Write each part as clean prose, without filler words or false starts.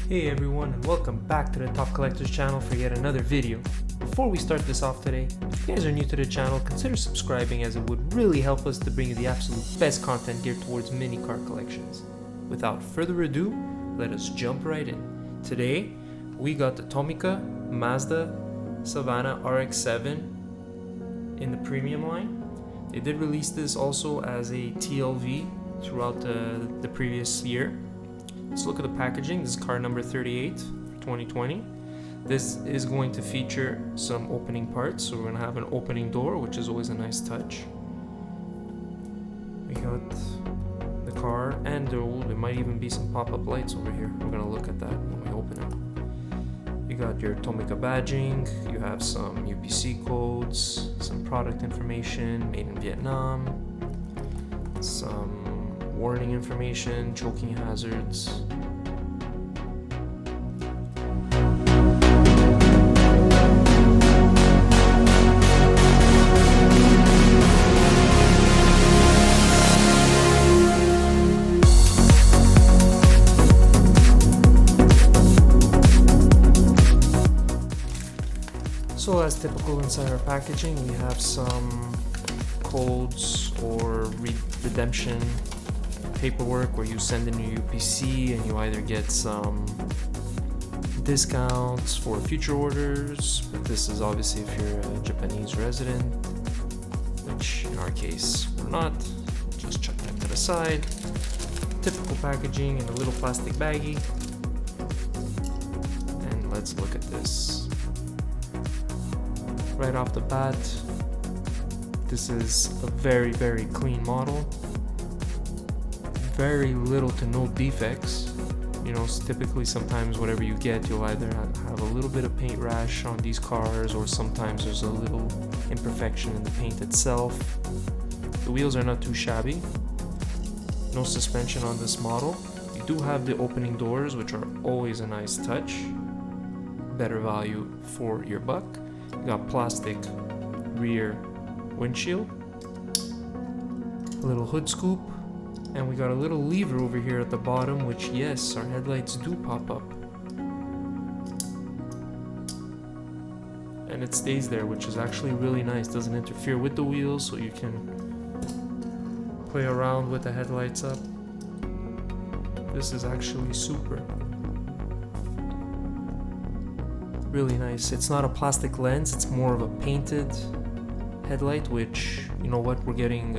Hey everyone, and welcome back to the Top Collectors channel for yet another video. Before we start this off today, if you guys are new to the channel, consider subscribing as it would really help us to bring you the absolute best content geared towards mini car collections. Without further ado, let us jump right in. Today, we got the Tomica Mazda Savanna RX-7 in the premium line. They did release this also as a TLV throughout the previous year. Let's look at the packaging. This is car number 38 for 2020. This is going to feature some opening parts. So we're going to have an opening door, which is always a nice touch. We got the car, and there might even be some pop-up lights over here. We're going to look at that when we open it. You got your Tomica badging. You have some UPC codes, some product information, made in Vietnam, some warning information, choking hazards. So as typical inside our packaging, we have some codes or redemption paperwork where you send in your UPC and you either get some discounts for future orders, but this is obviously if you're a Japanese resident, which in our case we're not. Just chuck that to the side. Typical packaging in a little plastic baggie. And let's look at this. Right off the bat, this is a very, very clean model. Very little to no defects. You know, typically sometimes whatever you get, you'll either have a little bit of paint rash on these cars, or sometimes there's a little imperfection in the paint itself. The wheels are not too shabby. No suspension on this model. You do have the opening doors, which are always a nice touch. Better value for your buck. You got plastic rear windshield. A little hood scoop. And we got a little lever over here at the bottom, which, yes, our headlights do pop up. And it stays there, which is actually really nice. Doesn't interfere with the wheels, so you can play around with the headlights up. This is actually super. Really nice. It's not a plastic lens, it's more of a painted headlight, which, you know what, we're getting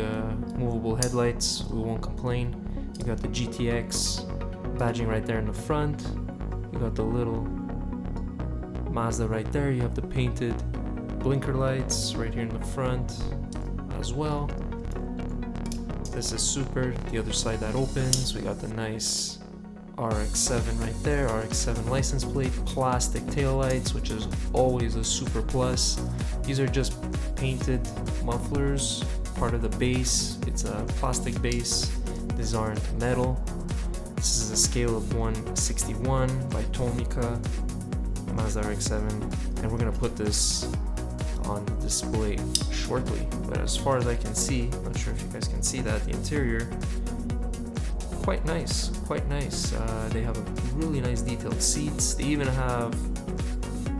movable headlights, we won't complain. You got the GTX badging right there in the front. You got the little Mazda right there. You have the painted blinker lights right here in the front as well. This is super. The other side that opens, we got the nice RX-7 right there, RX-7 license plate, plastic taillights, which is always a super plus. These are just painted mufflers, part of the base. It's a plastic base. These aren't metal. This is a scale of 1/61 by Tomica Mazda RX-7, and we're gonna put this on display shortly. But as far as I can see, I'm not sure if you guys can see that, the interior, quite nice, quite nice. They have a really nice detailed seats. They even have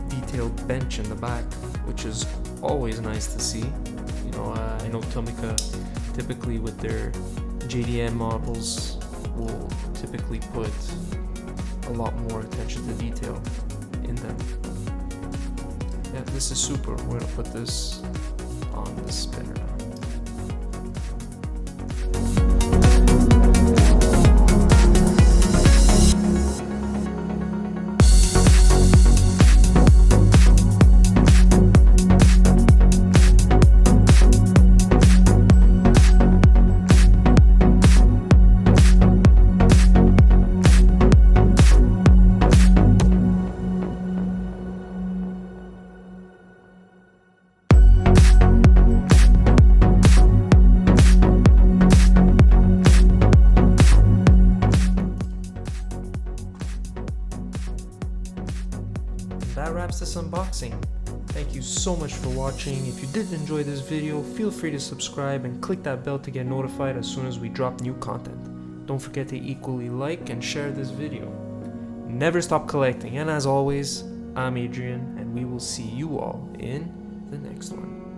detailed bench in the back, which is always nice to see. You know, I know Tomica typically with their JDM models will typically put a lot more attention to detail in them. Yeah, this is super. We're gonna put this on the spinner. That wraps this unboxing. Thank you so much for watching. If you did enjoy this video, feel free to subscribe and click that bell to get notified as soon as we drop new content. Don't forget to equally like and share this video. never stop collecting. And as always, I'm Adrian, and we will see you all in the next one.